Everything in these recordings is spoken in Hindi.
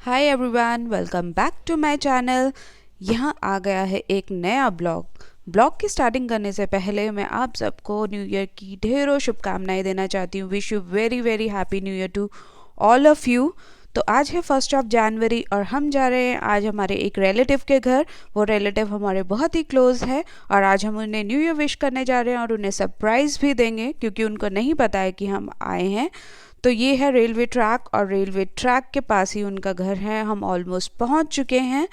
Hi everyone, welcome back to my channel. यहाँ आ गया है एक नया ब्लॉग की स्टार्टिंग करने से पहले मैं आप सबको न्यू ईयर की ढेरों शुभकामनाएं देना चाहती हूँ। Wish you very very happy new year to all of you. तो आज है 1 जनवरी और हम जा रहे हैं आज हमारे एक रिलेटिव के घर। वो रिलेटिव हमारे बहुत ही क्लोज़ है और आज हम उन्हें न्यू ईयर विश करने जा रहे हैं और उन्हें सरप्राइज़ भी देंगे क्योंकि उनको नहीं पता है कि हम आए हैं। तो ये है रेलवे ट्रैक और रेलवे ट्रैक के पास ही उनका घर है। हम ऑलमोस्ट पहुंच चुके हैं।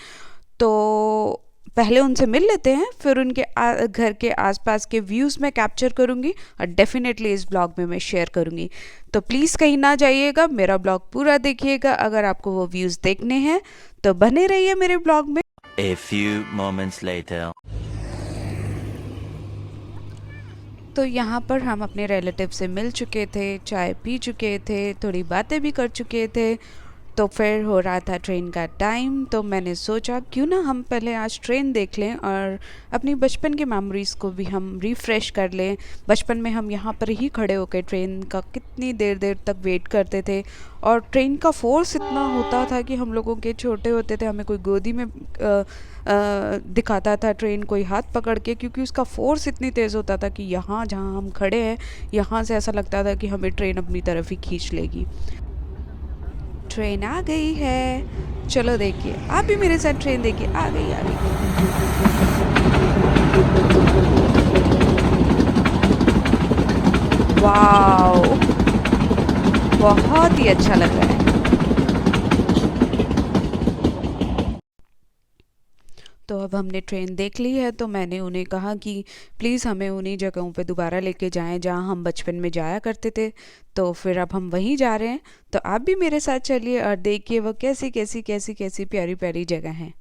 तो पहले उनसे मिल लेते हैं, फिर उनके घर के आसपास के व्यूज़ मैं कैप्चर करूँगी और डेफिनेटली इस ब्लॉग में मैं शेयर करूँगी। तो प्लीज़ कहीं ना जाइएगा, मेरा ब्लॉग पूरा देखिएगा अगर आपको वो व्यूज़ देखने हैं। तो बने रहिए मेरे ब्लॉग में। A few moments later. तो यहाँ पर हम अपने रिलेटिव से मिल चुके थे, चाय पी चुके थे, थोड़ी बातें भी कर चुके थे। तो फिर हो रहा था ट्रेन का टाइम, तो मैंने सोचा क्यों ना हम पहले आज ट्रेन देख लें और अपनी बचपन की मेमोरीज़ को भी हम रिफ़्रेश कर लें। बचपन में हम यहाँ पर ही खड़े होकर ट्रेन का कितनी देर देर तक वेट करते थे और ट्रेन का फोर्स इतना होता था कि हम लोगों के छोटे होते थे, हमें कोई गोदी में दिखाता था ट्रेन, कोई हाथ पकड़ के, क्योंकि उसका फोर्स इतनी तेज़ होता था कि यहाँ जहाँ हम खड़े हैं यहाँ से ऐसा लगता था कि हमें ट्रेन अपनी तरफ ही खींच लेगी। ट्रेन आ गई है, चलो देखिए, आप भी मेरे साथ ट्रेन देखिए। आ गई आ गई। वाओ, बहुत ही अच्छा लग रहा है। तो अब हमने ट्रेन देख ली है, तो मैंने उन्हें कहा कि प्लीज़ हमें उन्हीं जगहों पे दोबारा लेके जाएं जहां हम बचपन में जाया करते थे। तो फिर अब हम वहीं जा रहे हैं, तो आप भी मेरे साथ चलिए और देखिए वो कैसी कैसी कैसी कैसी प्यारी प्यारी जगह हैं।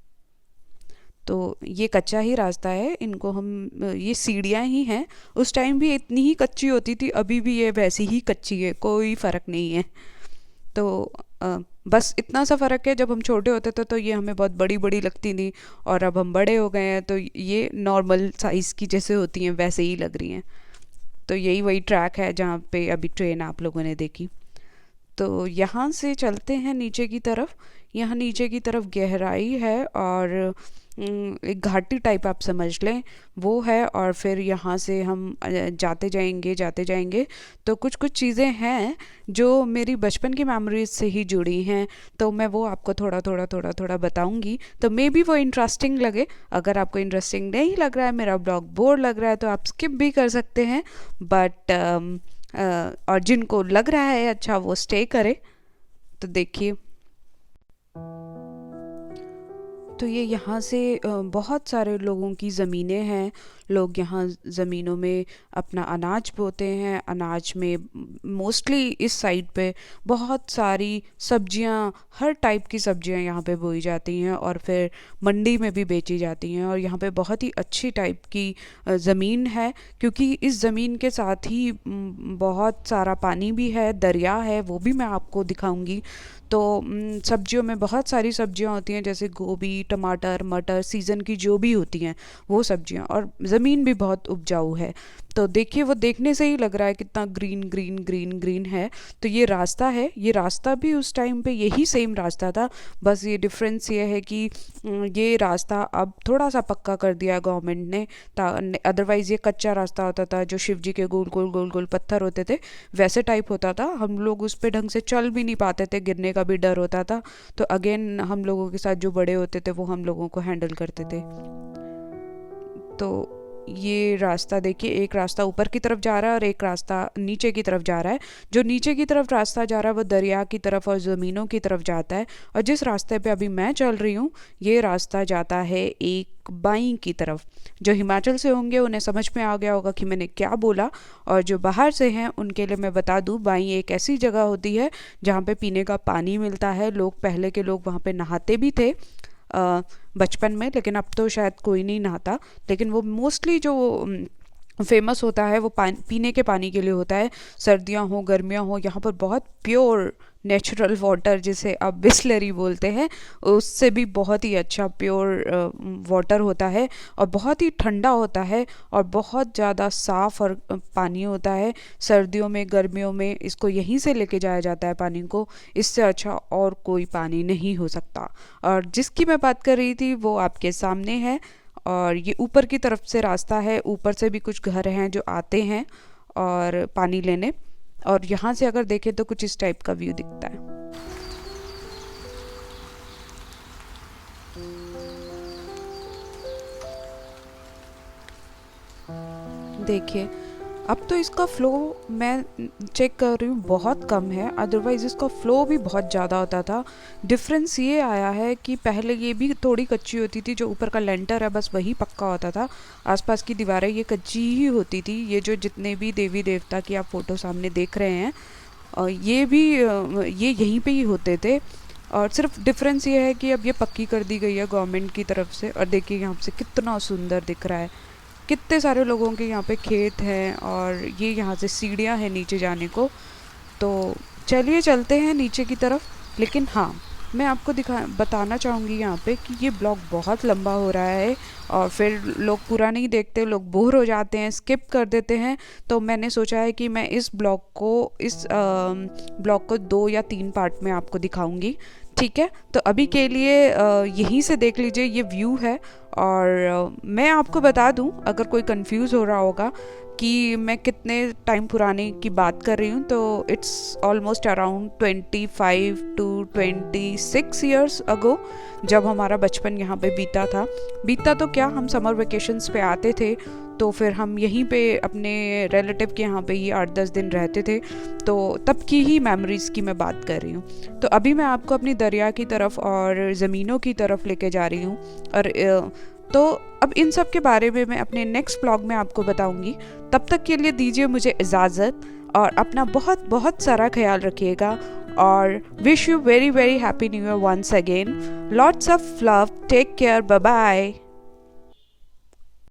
तो ये कच्चा ही रास्ता है, इनको हम ये सीढ़ियाँ ही हैं। उस टाइम भी इतनी ही कच्ची होती थी, अभी भी ये वैसी ही कच्ची है, कोई फ़र्क नहीं है। तो बस इतना सा फ़र्क है, जब हम छोटे होते थे तो ये हमें बहुत बड़ी बड़ी लगती थी और अब हम बड़े हो गए हैं तो ये नॉर्मल साइज़ की जैसे होती हैं वैसे ही लग रही हैं। तो यही वही ट्रैक है जहाँ पे अभी ट्रेन आप लोगों ने देखी। तो यहाँ से चलते हैं नीचे की तरफ। यहाँ नीचे की तरफ गहराई है और एक घाटी टाइप आप समझ लें वो है। और फिर यहाँ से हम जाते जाएंगे तो कुछ कुछ चीज़ें हैं जो मेरी बचपन की मेमोरीज से ही जुड़ी हैं, तो मैं वो आपको थोड़ा बताऊंगी। तो मे बी वो इंटरेस्टिंग लगे। अगर आपको इंटरेस्टिंग नहीं लग रहा है, मेरा ब्लॉग बोर लग रहा है, तो आप स्किप भी कर सकते हैं। बट और जिनको लग रहा है अच्छा वो स्टे करे। तो देखिए, तो ये यहाँ से बहुत सारे लोगों की ज़मीनें हैं। लोग यहाँ ज़मीनों में अपना अनाज बोते हैं। अनाज में मोस्टली इस साइड पे बहुत सारी सब्जियाँ, हर टाइप की सब्जियाँ यहाँ पे बोई जाती हैं और फिर मंडी में भी बेची जाती हैं। और यहाँ पे बहुत ही अच्छी टाइप की ज़मीन है, क्योंकि इस ज़मीन के साथ ही बहुत सारा पानी भी है, दरिया है, वो भी मैं आपको दिखाऊंगी। तो सब्जियों में बहुत सारी सब्जियां होती हैं, जैसे गोभी, टमाटर, मटर, सीज़न की जो भी होती हैं वो सब्जियां। और ज़मीन भी बहुत उपजाऊ है। तो देखिए, वो देखने से ही लग रहा है कितना ग्रीन ग्रीन ग्रीन ग्रीन है। तो ये रास्ता है, ये रास्ता भी उस टाइम पे यही सेम रास्ता था, बस ये डिफरेंस ये है कि ये रास्ता अब थोड़ा सा पक्का कर दिया गवर्नमेंट ने। अदरवाइज़ ये कच्चा रास्ता होता था, जो शिव जी के गोल गोल गोल गोल पत्थर होते थे वैसे टाइप होता था। हम लोग उस पर ढंग से चल भी नहीं पाते थे, गिरने का भी डर होता था। तो अगेन हम लोगों के साथ जो बड़े होते थे वो हम लोगों को हैंडल करते थे। तो ये रास्ता देखिए, एक रास्ता ऊपर की तरफ जा रहा है और एक रास्ता नीचे की तरफ जा रहा है। जो नीचे की तरफ रास्ता जा रहा है वो दरिया की तरफ और ज़मीनों की तरफ जाता है। और जिस रास्ते पे अभी मैं चल रही हूँ ये रास्ता जाता है एक बाईं की तरफ। जो हिमाचल से होंगे उन्हें समझ में आ गया होगा कि मैंने क्या बोला, और जो बाहर से हैं उनके लिए मैं बता दूँ, बाईं एक ऐसी जगह होती है जहाँ पे पीने का पानी मिलता है। लोग, पहले के लोग वहाँ पे नहाते भी थे बचपन में, लेकिन अब तो शायद कोई नहीं नहाता। लेकिन वो मोस्टली जो फेमस होता है वो पीने के पानी के लिए होता है। सर्दियाँ हो गर्मियाँ हो, यहाँ पर बहुत प्योर नेचुरल वाटर जिसे आप बिस्लरी बोलते हैं, उससे भी बहुत ही अच्छा प्योर वाटर होता है और बहुत ही ठंडा होता है और बहुत ज़्यादा साफ़ और पानी होता है। सर्दियों में, गर्मियों में इसको यहीं से लेके जाया जाता है पानी को। इससे अच्छा और कोई पानी नहीं हो सकता। और जिसकी मैं बात कर रही थी वो आपके सामने है, और ये ऊपर की तरफ से रास्ता है, ऊपर से भी कुछ घर हैं जो आते हैं और पानी लेने, और यहाँ से अगर देखें तो कुछ इस टाइप का व्यू दिखता है। देखिए, अब तो इसका फ़्लो मैं चेक कर रही हूँ बहुत कम है, अदरवाइज़ इसका फ़्लो भी बहुत ज़्यादा होता था। डिफरेंस ये आया है कि पहले ये भी थोड़ी कच्ची होती थी, जो ऊपर का लेंटर है बस वही पक्का होता था, आसपास की दीवारें ये कच्ची ही होती थी। ये जो जितने भी देवी देवता की आप फ़ोटो सामने देख रहे हैं, ये भी ये यहीं पे ही होते थे। और सिर्फ डिफरेंस ये है कि अब ये पक्की कर दी गई है गवर्नमेंट की तरफ से। और देखिए यहाँ से कितना सुंदर दिख रहा है, कितने सारे लोगों के यहाँ पे खेत हैं, और ये यहाँ से सीढ़ियाँ हैं नीचे जाने को। तो चलिए चलते हैं नीचे की तरफ। लेकिन हाँ, मैं आपको बताना चाहूँगी यहाँ पे कि ये ब्लॉग बहुत लंबा हो रहा है और फिर लोग पूरा नहीं देखते, लोग बोर हो जाते हैं, स्किप कर देते हैं। तो मैंने सोचा है कि मैं इस ब्लॉग को 2 या 3 पार्ट में आपको दिखाऊंगी। ठीक है, तो अभी के लिए यहीं से देख लीजिए, ये व्यू है। और मैं आपको बता दूं, अगर कोई कंफ्यूज हो रहा होगा कि मैं कितने टाइम पुराने की बात कर रही हूँ, तो it's almost around 25 to 26 years ago, जब हमारा बचपन यहाँ पे बीता तो क्या, हम समर वेकेशंस पे आते थे, तो फिर हम यहीं पे अपने रिलेटिव के यहाँ पे ही 8-10 दिन रहते थे। तो तब की ही मेमोरीज़ की मैं बात कर रही हूँ। तो अभी मैं आपको अपनी दरिया की तरफ और ज़मीनों की तरफ लेके जा रही हूँ। और तो अब इन सब के बारे में मैं अपने नेक्स्ट ब्लॉग में आपको बताऊंगी। तब तक के लिए दीजिए मुझे इजाज़त, और अपना बहुत बहुत सारा ख्याल रखिएगा। और wish you very very happy new year once again. Lots of love, take care, bye bye.